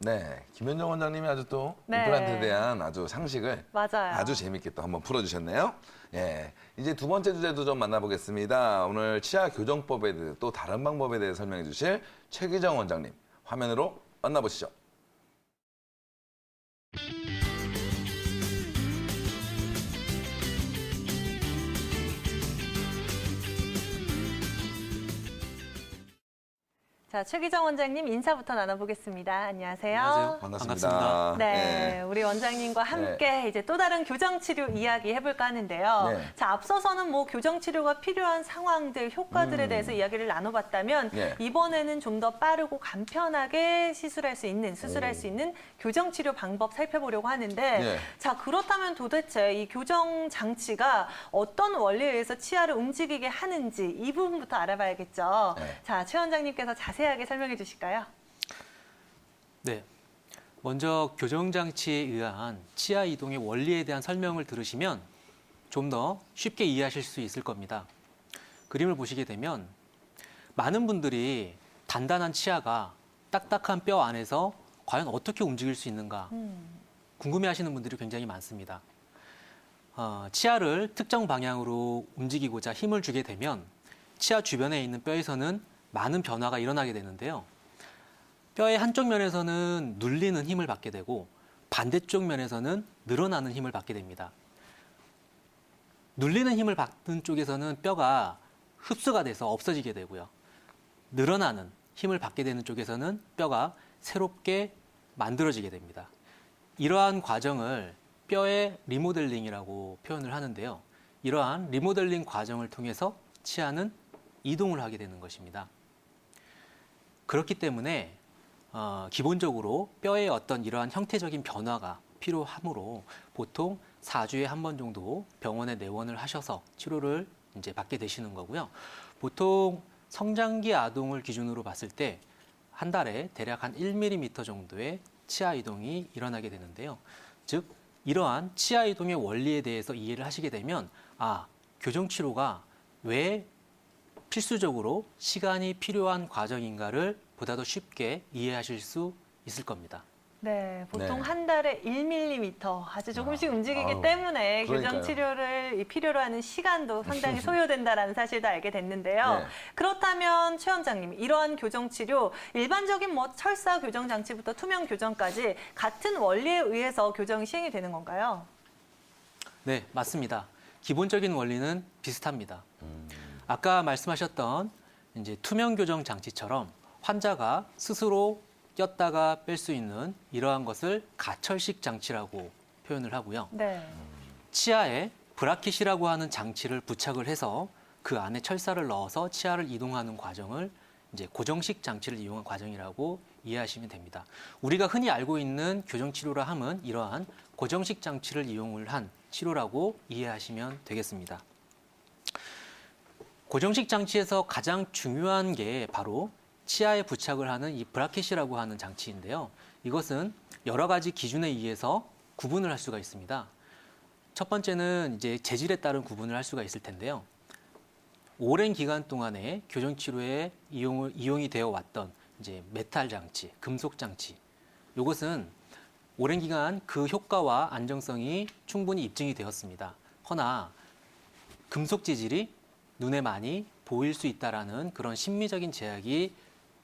네, 김현정 원장님이 아주 또 네. 임플란트에 대한 아주 상식을 맞아요. 아주 재밌게 또 한번 풀어주셨네요. 예, 이제 두 번째 주제도 좀 만나보겠습니다. 오늘 치아 교정법에 대해 또 다른 방법에 대해 설명해 주실 최기정 원장님 화면으로 만나보시죠. 자, 최기정 원장님 인사부터 나눠보겠습니다. 안녕하세요. 안녕하세요. 반갑습니다. 네, 우리 원장님과 함께 이제 또 다른 교정치료 이야기 해볼까 하는데요. 네. 자, 앞서서는 뭐 교정치료가 필요한 상황들, 효과들에 대해서 이야기를 나눠봤다면 네. 이번에는 좀 더 빠르고 간편하게 수술할 수 있는 교정치료 방법 살펴보려고 하는데 네. 자, 그렇다면 도대체 이 교정 장치가 어떤 원리에 의해서 치아를 움직이게 하는지 이 부분부터 알아봐야겠죠. 네. 자, 최 원장님께서 자세하게 설명해 주실까요? 네. 먼저 교정장치에 의한 치아 이동의 원리에 대한 설명을 들으시면 좀 더 쉽게 이해하실 수 있을 겁니다. 그림을 보시게 되면 많은 분들이 단단한 치아가 딱딱한 뼈 안에서 과연 어떻게 움직일 수 있는가 궁금해하시는 분들이 굉장히 많습니다. 치아를 특정 방향으로 움직이고자 힘을 주게 되면 치아 주변에 있는 뼈에서는 많은 변화가 일어나게 되는데요. 뼈의 한쪽 면에서는 눌리는 힘을 받게 되고 반대쪽 면에서는 늘어나는 힘을 받게 됩니다. 눌리는 힘을 받는 쪽에서는 뼈가 흡수가 돼서 없어지게 되고요. 늘어나는 힘을 받게 되는 쪽에서는 뼈가 새롭게 만들어지게 됩니다. 이러한 과정을 뼈의 리모델링이라고 표현을 하는데요. 이러한 리모델링 과정을 통해서 치아는 이동을 하게 되는 것입니다. 그렇기 때문에 기본적으로 뼈의 어떤 이러한 형태적인 변화가 필요하므로 보통 4주에 한 번 정도 병원에 내원을 하셔서 치료를 이제 받게 되시는 거고요. 보통 성장기 아동을 기준으로 봤을 때 한 달에 대략 한 1mm 정도의 치아 이동이 일어나게 되는데요. 즉 이러한 치아 이동의 원리에 대해서 이해를 하시게 되면 교정 치료가 왜 필수적으로 시간이 필요한 과정인가를 보다 더 쉽게 이해하실 수 있을 겁니다. 네, 보통 네. 한 달에 1mm 아주 조금씩 움직이기 아우, 때문에 그러니까요. 교정 치료를 필요로 하는 시간도 상당히 소요된다라는 사실도 알게 됐는데요. 네. 그렇다면 최 원장님, 이러한 교정 치료 일반적인 뭐 철사 교정 장치부터 투명 교정까지 같은 원리에 의해서 교정이 시행이 되는 건가요? 네, 맞습니다. 기본적인 원리는 비슷합니다. 아까 말씀하셨던 이제 투명 교정 장치처럼 환자가 스스로 꼈다가 뺄 수 있는 이러한 것을 가철식 장치라고 표현을 하고요. 네. 치아에 브라킷이라고 하는 장치를 부착을 해서 그 안에 철사를 넣어서 치아를 이동하는 과정을 이제 고정식 장치를 이용한 과정이라고 이해하시면 됩니다. 우리가 흔히 알고 있는 교정 치료라 함은 이러한 고정식 장치를 이용을 한 치료라고 이해하시면 되겠습니다. 고정식 장치에서 가장 중요한 게 바로 치아에 부착을 하는 이 브라켓이라고 하는 장치인데요. 이것은 여러 가지 기준에 의해서 구분을 할 수가 있습니다. 첫 번째는 이제 재질에 따른 구분을 할 수가 있을 텐데요. 오랜 기간 동안에 교정 치료에 이용이 되어 왔던 이제 메탈 장치, 금속 장치. 이것은 오랜 기간 그 효과와 안정성이 충분히 입증이 되었습니다. 허나 금속 재질이 눈에 많이 보일 수 있다라는 그런 심미적인 제약이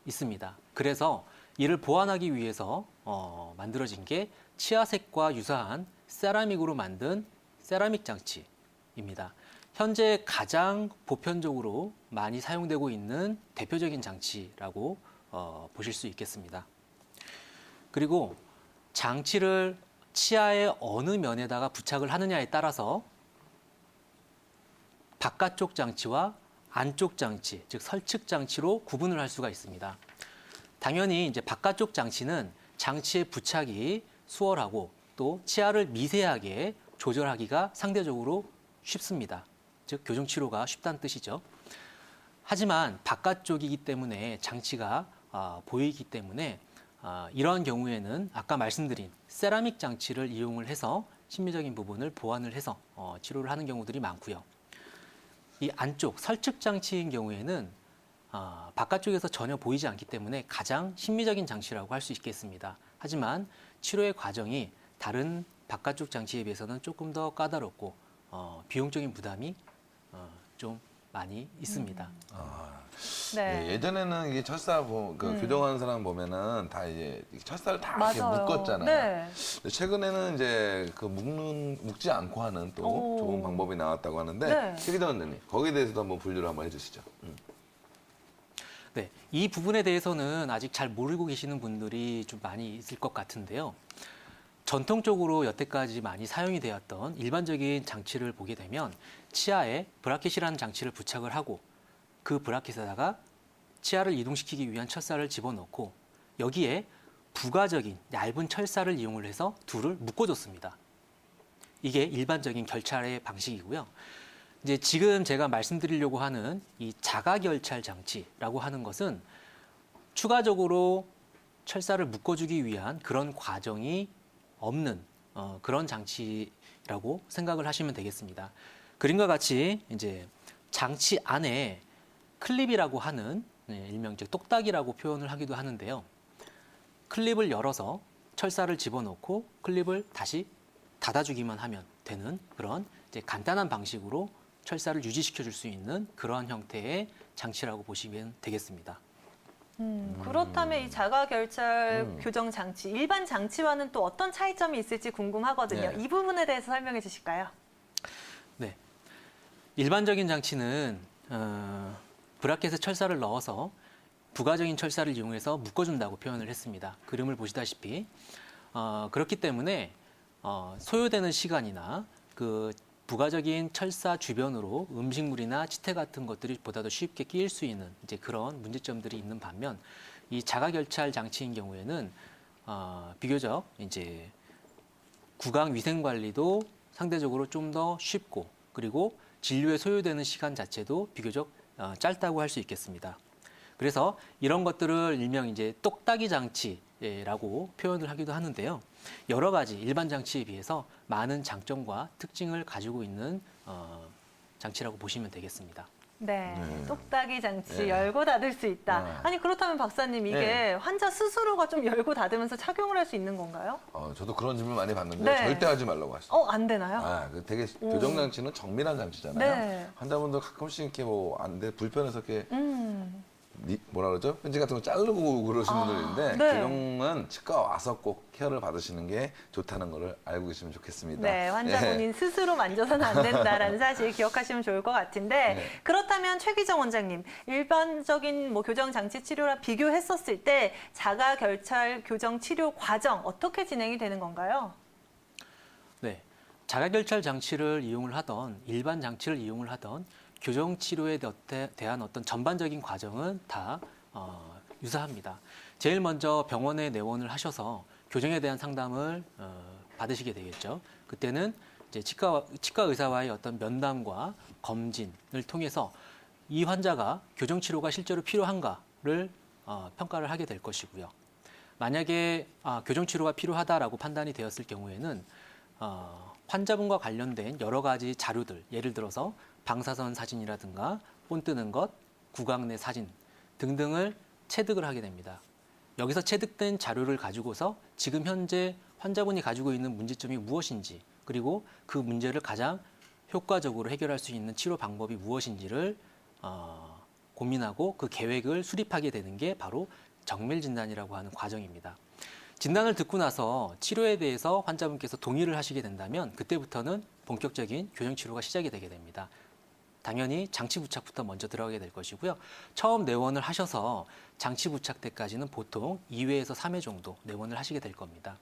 있습니다. 그래서 이를 보완하기 위해서 만들어진 게 치아색과 유사한 세라믹으로 만든 세라믹 장치입니다. 현재 가장 보편적으로 많이 사용되고 있는 대표적인 장치라고 보실 수 있겠습니다. 그리고 장치를 치아의 어느 면에다가 부착을 하느냐에 따라서 바깥쪽 장치와 안쪽 장치, 즉 설측 장치로 구분을 할 수가 있습니다. 당연히 이제 바깥쪽 장치는 장치의 부착이 수월하고 또 치아를 미세하게 조절하기가 상대적으로 쉽습니다. 즉 교정 치료가 쉽다는 뜻이죠. 하지만 바깥쪽이기 때문에 장치가 보이기 때문에 이러한 경우에는 아까 말씀드린 세라믹 장치를 이용을 해서 심미적인 부분을 보완을 해서 치료를 하는 경우들이 많고요. 이 안쪽 설측 장치인 경우에는 바깥쪽에서 전혀 보이지 않기 때문에 가장 심미적인 장치라고 할 수 있겠습니다. 하지만 치료의 과정이 다른 바깥쪽 장치에 비해서는 조금 더 까다롭고 비용적인 부담이 좀 많이 있습니다. 네. 예전에는 이게 철사 교정하는 사람 보면은 다 이제 철사를 다 이렇게 맞아요. 묶었잖아요. 네. 근데 최근에는 이제 그 묶지 않고 하는 또 오. 좋은 방법이 나왔다고 하는데 네. 최기정 원장님 거기에 대해서도 한번 분류를 한번 해주시죠. 네, 이 부분에 대해서는 아직 잘 모르고 계시는 분들이 좀 많이 있을 것 같은데요. 전통적으로 여태까지 많이 사용이 되었던 일반적인 장치를 보게 되면 치아에 브라켓이라는 장치를 부착을 하고 그 브라켓에다가 치아를 이동시키기 위한 철사를 집어넣고 여기에 부가적인 얇은 철사를 이용을 해서 둘을 묶어줬습니다. 이게 일반적인 결찰의 방식이고요. 이제 지금 제가 말씀드리려고 하는 이 자가결찰 장치라고 하는 것은 추가적으로 철사를 묶어주기 위한 그런 과정이 없는 그런 장치라고 생각을 하시면 되겠습니다. 그림과 같이 이제 장치 안에 클립이라고 하는 일명 이제 똑딱이라고 표현을 하기도 하는데요. 클립을 열어서 철사를 집어넣고 클립을 다시 닫아주기만 하면 되는 그런 이제 간단한 방식으로 철사를 유지시켜 줄 수 있는 그러한 형태의 장치라고 보시면 되겠습니다. 그렇다면 이 자가결찰 교정 장치, 일반 장치와는 또 어떤 차이점이 있을지 궁금하거든요. 네. 이 부분에 대해서 설명해 주실까요? 네, 일반적인 장치는 브라켓에 철사를 넣어서 부가적인 철사를 이용해서 묶어준다고 표현을 했습니다. 그림을 보시다시피 그렇기 때문에 소요되는 시간이나 그 부가적인 철사 주변으로 음식물이나 치태 같은 것들이 보다 더 쉽게 끼일 수 있는 이제 그런 문제점들이 있는 반면 이 자가결찰 장치인 경우에는 비교적 이제 구강 위생 관리도 상대적으로 좀 더 쉽고 그리고 진료에 소요되는 시간 자체도 비교적 짧다고 할 수 있겠습니다. 그래서 이런 것들을 일명 이제 똑딱이 장치라고 표현을 하기도 하는데요. 여러 가지 일반 장치에 비해서 많은 장점과 특징을 가지고 있는 장치라고 보시면 되겠습니다. 네, 네. 똑딱이 장치 네. 열고 닫을 수 있다. 네. 아니 그렇다면 박사님 이게 네. 환자 스스로가 좀 열고 닫으면서 착용을 할 수 있는 건가요? 저도 그런 질문 많이 받는데 네. 절대 하지 말라고 하시죠. 안 되나요? 그 되게 교정장치는 정밀한 장치잖아요. 네. 환자분들 가끔씩 이렇게 뭐 안 돼 불편해서 이렇게 뭐라 그러죠? 편지 같은 거 자르고 그러신 분들인데 네. 교정은 치과 와서 꼭 케어를 받으시는 게 좋다는 거를 알고 계시면 좋겠습니다. 네, 환자 예. 본인 스스로 만져서는 안 된다라는 사실 기억하시면 좋을 것 같은데 네. 그렇다면 최기정 원장님 일반적인 뭐 교정 장치 치료랑 비교했었을 때 자가결찰 교정 치료 과정 어떻게 진행이 되는 건가요? 네, 자가결찰 장치를 이용을 하던 일반 장치를 이용을 하던 교정 치료에 대한 어떤 전반적인 과정은 다 유사합니다. 제일 먼저 병원에 내원을 하셔서 교정에 대한 상담을 받으시게 되겠죠. 그때는 이제 치과 의사와의 어떤 면담과 검진을 통해서 이 환자가 교정 치료가 실제로 필요한가를 평가를 하게 될 것이고요. 만약에 교정 치료가 필요하다라고 판단이 되었을 경우에는 환자분과 관련된 여러 가지 자료들, 예를 들어서 방사선 사진이라든가 본 뜨는 것, 구강 내 사진 등등을 체득을 하게 됩니다. 여기서 체득된 자료를 가지고서 지금 현재 환자분이 가지고 있는 문제점이 무엇인지 그리고 그 문제를 가장 효과적으로 해결할 수 있는 치료 방법이 무엇인지를 고민하고 그 계획을 수립하게 되는 게 바로 정밀 진단이라고 하는 과정입니다. 진단을 듣고 나서 치료에 대해서 환자분께서 동의를 하시게 된다면 그때부터는 본격적인 교정 치료가 시작이 되게 됩니다. 당연히 장치 부착부터 먼저 들어가게 될 것이고요. 처음 내원을 하셔서 장치 부착 때까지는 보통 2회에서 3회 정도 내원을 하시게 될 겁니다.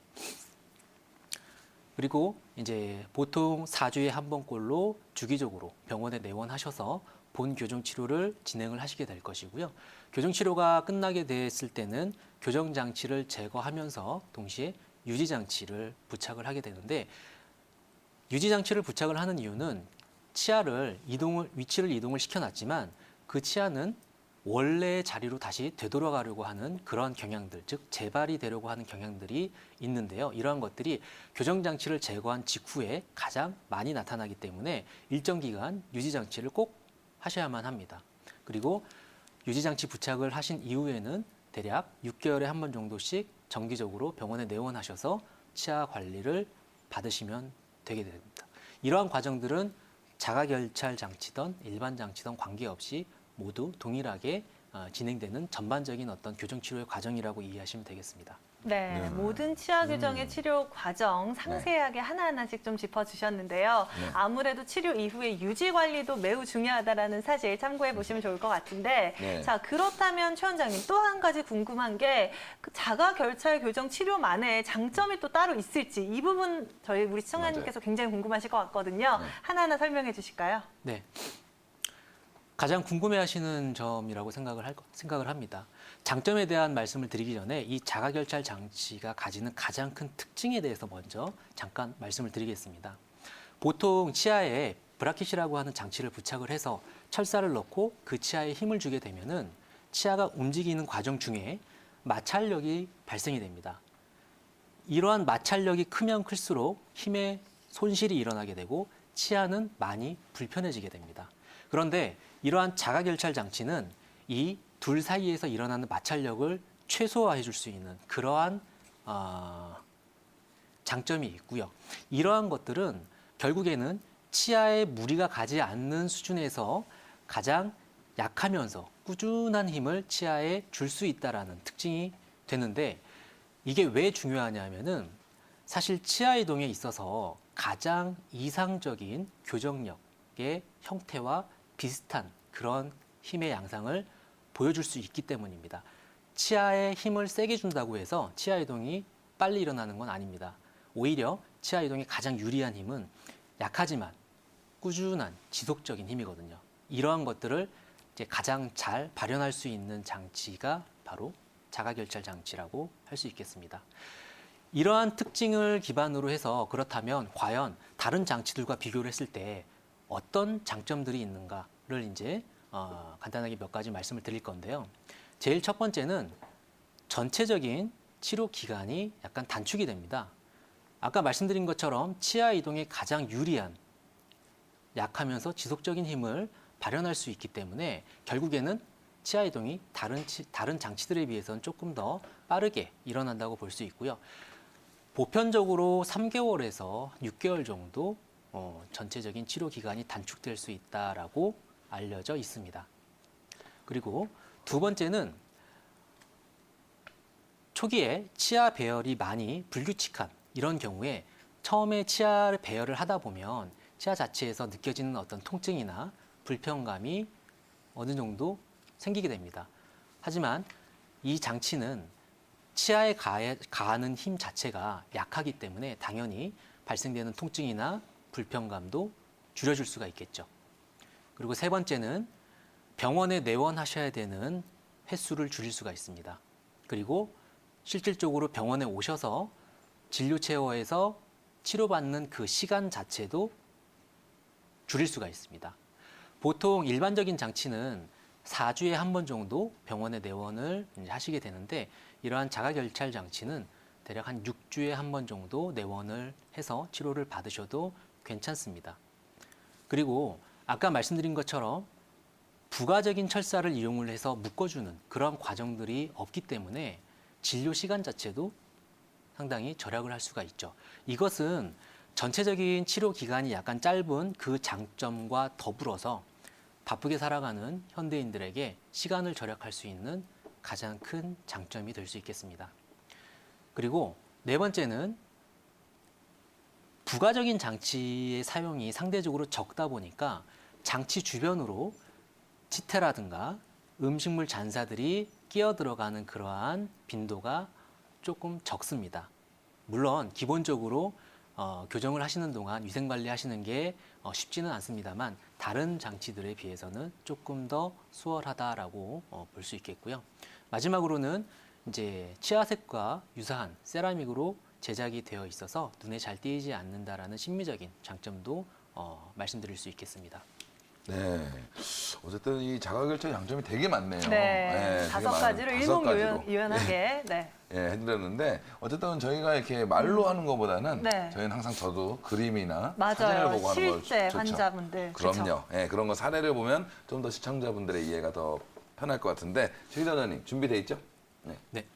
그리고 이제 보통 4주에 한 번꼴로 주기적으로 병원에 내원하셔서 본 교정 치료를 진행을 하시게 될 것이고요. 교정 치료가 끝나게 됐을 때는 교정 장치를 제거하면서 동시에 유지 장치를 부착을 하게 되는데 유지 장치를 부착을 하는 이유는 치아를 위치를 이동을 시켜놨지만 그 치아는 원래의 자리로 다시 되돌아가려고 하는 그런 경향들, 즉 재발이 되려고 하는 경향들이 있는데요. 이러한 것들이 교정 장치를 제거한 직후에 가장 많이 나타나기 때문에 일정 기간 유지 장치를 꼭 하셔야만 합니다. 그리고 유지 장치 부착을 하신 이후에는 대략 6개월에 한 번 정도씩 정기적으로 병원에 내원하셔서 치아 관리를 받으시면 되게 됩니다. 이러한 과정들은 자가결찰 장치든 일반 장치든 관계없이 모두 동일하게 진행되는 전반적인 어떤 교정치료의 과정이라고 이해하시면 되겠습니다. 네, 네. 모든 치아 교정의 치료 과정 상세하게 하나하나씩 좀 짚어주셨는데요. 네. 아무래도 치료 이후의 유지 관리도 매우 중요하다는 사실 참고해 보시면 좋을 것 같은데, 네. 자 그렇다면 최 원장님 또 한 가지 궁금한 게 그 자가결찰 교정 치료만의 장점이 또 따로 있을지 이 부분 우리 시청자님께서 굉장히 궁금하실 것 같거든요. 네. 하나하나 설명해 주실까요? 네. 가장 궁금해하시는 점이라고 생각을 합니다. 장점에 대한 말씀을 드리기 전에 이 자가결찰 장치가 가지는 가장 큰 특징에 대해서 먼저 잠깐 말씀을 드리겠습니다. 보통 치아에 브라켓이라고 하는 장치를 부착을 해서 철사를 넣고 그 치아에 힘을 주게 되면은 치아가 움직이는 과정 중에 마찰력이 발생이 됩니다. 이러한 마찰력이 크면 클수록 힘의 손실이 일어나게 되고 치아는 많이 불편해지게 됩니다. 그런데 이러한 자가결찰 장치는 이 둘 사이에서 일어나는 마찰력을 최소화해 줄 수 있는 그러한 장점이 있고요. 이러한 것들은 결국에는 치아에 무리가 가지 않는 수준에서 가장 약하면서 꾸준한 힘을 치아에 줄 수 있다라는 특징이 되는데, 이게 왜 중요하냐면은 사실 치아 이동에 있어서 가장 이상적인 교정력의 형태와 비슷한 그런 힘의 양상을 보여줄 수 있기 때문입니다. 치아에 힘을 세게 준다고 해서 치아 이동이 빨리 일어나는 건 아닙니다. 오히려 치아 이동에 가장 유리한 힘은 약하지만 꾸준한 지속적인 힘이거든요. 이러한 것들을 이제 가장 잘 발현할 수 있는 장치가 바로 자가결찰 장치라고 할 수 있겠습니다. 이러한 특징을 기반으로 해서 그렇다면 과연 다른 장치들과 비교를 했을 때 어떤 장점들이 있는가를 이제 간단하게 몇 가지 말씀을 드릴 건데요. 제일 첫 번째는 전체적인 치료 기간이 약간 단축이 됩니다. 아까 말씀드린 것처럼 치아 이동에 가장 유리한 약하면서 지속적인 힘을 발현할 수 있기 때문에 결국에는 치아 이동이 다른 장치들에 비해서는 조금 더 빠르게 일어난다고 볼 수 있고요. 보편적으로 3개월에서 6개월 정도 전체적인 치료 기간이 단축될 수 있다라고 알려져 있습니다. 그리고 두 번째는 초기에 치아 배열이 많이 불규칙한 이런 경우에 처음에 치아를 배열을 하다 보면 치아 자체에서 느껴지는 어떤 통증이나 불편감이 어느 정도 생기게 됩니다. 하지만 이 장치는 치아에 가하는 힘 자체가 약하기 때문에 당연히 발생되는 통증이나 불편감도 줄여줄 수가 있겠죠. 그리고 세 번째는 병원에 내원하셔야 되는 횟수를 줄일 수가 있습니다. 그리고 실질적으로 병원에 오셔서 진료 체어에서 치료받는 그 시간 자체도 줄일 수가 있습니다. 보통 일반적인 장치는 4주에 한 번 정도 병원에 내원을 하시게 되는데, 이러한 자가결찰 장치는 대략 한 6주에 한 번 정도 내원을 해서 치료를 받으셔도 괜찮습니다. 그리고 아까 말씀드린 것처럼 부가적인 철사를 이용을 해서 묶어주는 그런 과정들이 없기 때문에 진료 시간 자체도 상당히 절약을 할 수가 있죠. 이것은 전체적인 치료 기간이 약간 짧은 그 장점과 더불어서 바쁘게 살아가는 현대인들에게 시간을 절약할 수 있는 가장 큰 장점이 될 수 있겠습니다. 그리고 네 번째는 부가적인 장치의 사용이 상대적으로 적다 보니까 장치 주변으로 치태라든가 음식물 잔사들이 끼어 들어가는 그러한 빈도가 조금 적습니다. 물론 기본적으로 교정을 하시는 동안 위생관리 하시는 게 쉽지는 않습니다만 다른 장치들에 비해서는 조금 더 수월하다라고 볼 수 있겠고요. 마지막으로는 이제 치아색과 유사한 세라믹으로 제작이 되어 있어서 눈에 잘 띄지 않는다라는 심미적인 장점도 말씀드릴 수 있겠습니다. 네. 어쨌든 이 자가결찰 장점이 되게 많네요. 네, 되게 다섯 많아요. 가지로 다섯 가지로. 일목요연하게. 네. 예, 해드렸는데 어쨌든 저희가 이렇게 말로 하는 것보다는 네. 저희는 항상 저도 그림이나 맞아요. 사진을 보고 하는 걸 실제 좋죠. 환자분들. 그럼요. 그쵸? 예, 그런 거 사례를 보면 좀 더 시청자분들의 이해가 더 편할 것 같은데 최 기자님 준비돼 있죠? 네.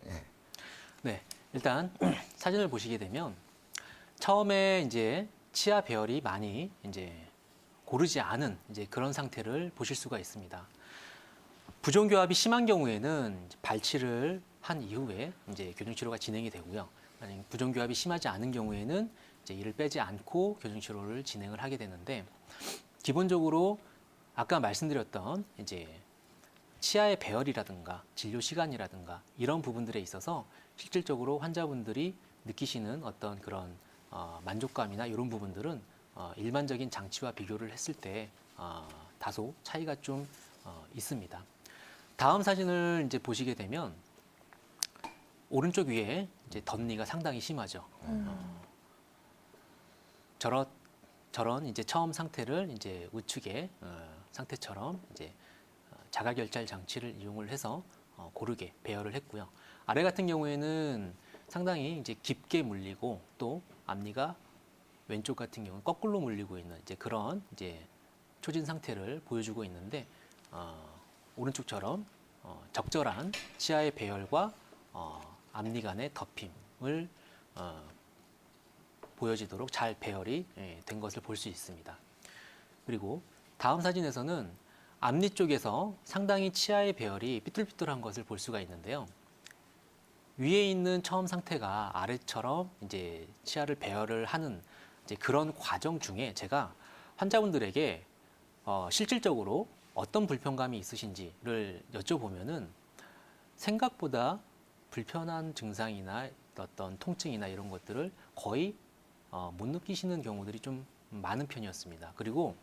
예. 네. 일단 사진을 보시게 되면 처음에 이제 치아 배열이 많이 이제 고르지 않은 이제 그런 상태를 보실 수가 있습니다. 부종교합이 심한 경우에는 이제 발치를 한 이후에 이제 교정 치료가 진행이 되고요. 만약 부종교합이 심하지 않은 경우에는 이제 이를 빼지 않고 교정 치료를 진행을 하게 되는데, 기본적으로 아까 말씀드렸던 이제 치아의 배열이라든가 진료 시간이라든가 이런 부분들에 있어서 실질적으로 환자분들이 느끼시는 어떤 그런 만족감이나 이런 부분들은 일반적인 장치와 비교를 했을 때 다소 차이가 좀 있습니다. 다음 사진을 이제 보시게 되면 오른쪽 위에 이제 덧니가 상당히 심하죠. 저런 이제 처음 상태를 이제 우측의 상태처럼 이제 자가결찰 장치를 이용을 해서 고르게 배열을 했고요. 아래 같은 경우에는 상당히 이제 깊게 물리고 또 앞니가 왼쪽 같은 경우는 거꾸로 물리고 있는 이제 그런 이제 초진 상태를 보여주고 있는데, 오른쪽처럼 적절한 치아의 배열과 앞니 간의 덮임을 보여지도록 잘 배열이 된 것을 볼 수 있습니다. 그리고 다음 사진에서는 앞니 쪽에서 상당히 치아의 배열이 삐뚤삐뚤한 것을 볼 수가 있는데요. 위에 있는 처음 상태가 아래처럼 이제 치아를 배열을 하는 이제 그런 과정 중에 제가 환자분들에게 실질적으로 어떤 불편감이 있으신지를 여쭤보면은 생각보다 불편한 증상이나 어떤 통증이나 이런 것들을 거의 못 느끼시는 경우들이 좀 많은 편이었습니다. 그리고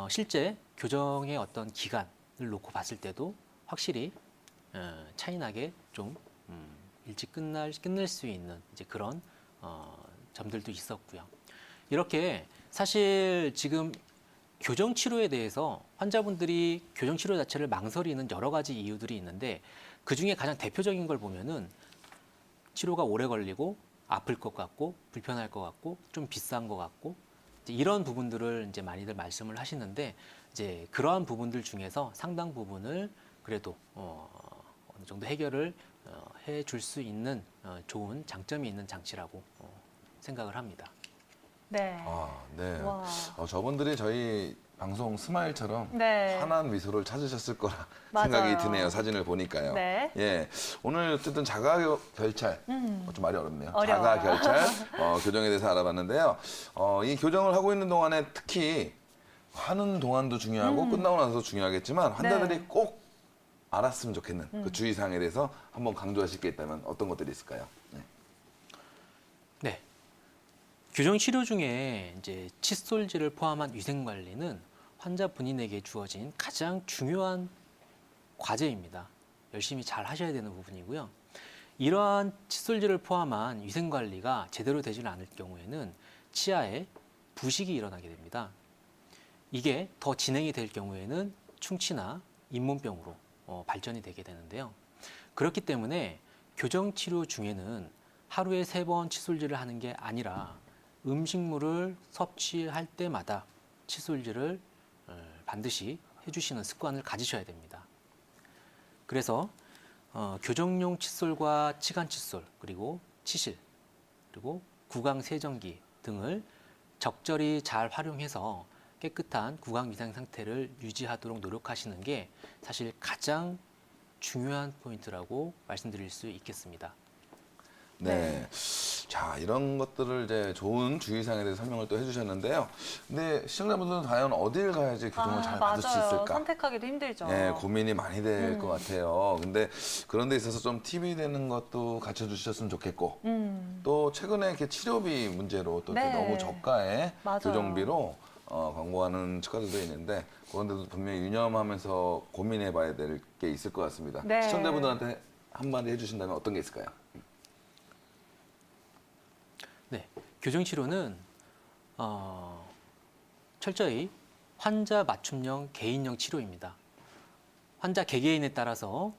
실제 교정의 어떤 기간을 놓고 봤을 때도 확실히 차이나게 좀 일찍 끝낼 수 있는 이제 그런 점들도 있었고요. 이렇게 사실 지금 교정 치료에 대해서 환자분들이 교정 치료 자체를 망설이는 여러 가지 이유들이 있는데, 그 중에 가장 대표적인 걸 보면은 치료가 오래 걸리고 아플 것 같고 불편할 것 같고 좀 비싼 것 같고 이제 이런 부분들을 이제 많이들 말씀을 하시는데, 이제 그러한 부분들 중에서 상당 부분을 그래도 어느 정도 해결을 해줄 수 있는 좋은 장점이 있는 장치라고 생각을 합니다. 네. 네. 와. 저분들이 저희 방송 스마일처럼 네. 환한 미소를 찾으셨을 거라 맞아요. 생각이 드네요. 사진을 보니까요. 네. 예. 오늘 어쨌든 자가결찰, 좀 말이 어렵네요. 어려워요. 자가결찰 교정에 대해서 알아봤는데요. 이 교정을 하고 있는 동안에 특히 하는 동안도 중요하고 끝나고 나서도 중요하겠지만 환자들이 네. 꼭 알았으면 좋겠는 그 주의사항에 대해서 한번 강조하실 게 있다면 어떤 것들이 있을까요? 네. 네. 교정 치료 중에 이제 칫솔질을 포함한 위생 관리는 환자 본인에게 주어진 가장 중요한 과제입니다. 열심히 잘 하셔야 되는 부분이고요. 이러한 칫솔질을 포함한 위생 관리가 제대로 되지 않을 경우에는 치아에 부식이 일어나게 됩니다. 이게 더 진행이 될 경우에는 충치나 잇몸병으로 발전이 되게 되는데요. 그렇기 때문에 교정 치료 중에는 하루에 3번 칫솔질을 하는 게 아니라 음식물을 섭취할 때마다 칫솔질을 반드시 해주시는 습관을 가지셔야 됩니다. 그래서 교정용 칫솔과 치간 칫솔, 그리고 치실, 그리고 구강 세정기 등을 적절히 잘 활용해서 깨끗한 구강 위생 상태를 유지하도록 노력하시는 게 사실 가장 중요한 포인트라고 말씀드릴 수 있겠습니다. 네. 자, 이런 것들을 이제 좋은 주의사항에 대해서 설명을 또 해주셨는데요. 근데 시청자분들은 과연 어딜 가야지 교정을 잘 받을 수 맞아요. 있을까? 선택하기도 힘들죠. 네, 고민이 많이 될 것 같아요. 근데 그런 데 있어서 좀 팁이 되는 것도 가르쳐 주셨으면 좋겠고, 또 최근에 이렇게 치료비 문제로 또 이렇게 네. 너무 저가의 맞아요. 교정비로 광고하는 치과들도 있는데, 그런 데도 분명히 유념하면서 고민해 봐야 될 게 있을 것 같습니다. 네. 시청자분들한테 한마디 해주신다면 어떤 게 있을까요? 네, 교정 치료는 철저히 환자 맞춤형 개인형 치료입니다. 환자 개개인에 따라서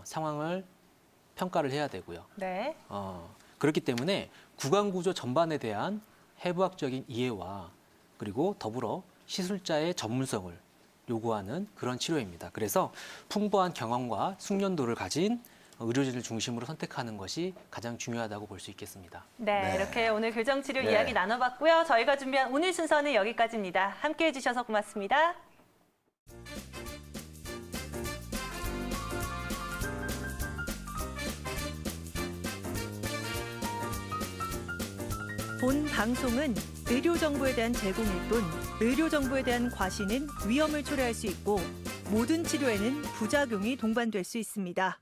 상황을 평가를 해야 되고요. 네. 그렇기 때문에 구강 구조 전반에 대한 해부학적인 이해와 그리고 더불어 시술자의 전문성을 요구하는 그런 치료입니다. 그래서 풍부한 경험과 숙련도를 가진 의료진을 중심으로 선택하는 것이 가장 중요하다고 볼 수 있겠습니다. 네, 네. 이렇게 오늘 교정치료 네. 이야기 나눠봤고요. 저희가 준비한 오늘 순서는 여기까지입니다. 함께해 주셔서 고맙습니다. 본 방송은 의료 정보에 대한 제공일 뿐 의료 정보에 대한 과시는 위험을 초래할 수 있고 모든 치료에는 부작용이 동반될 수 있습니다.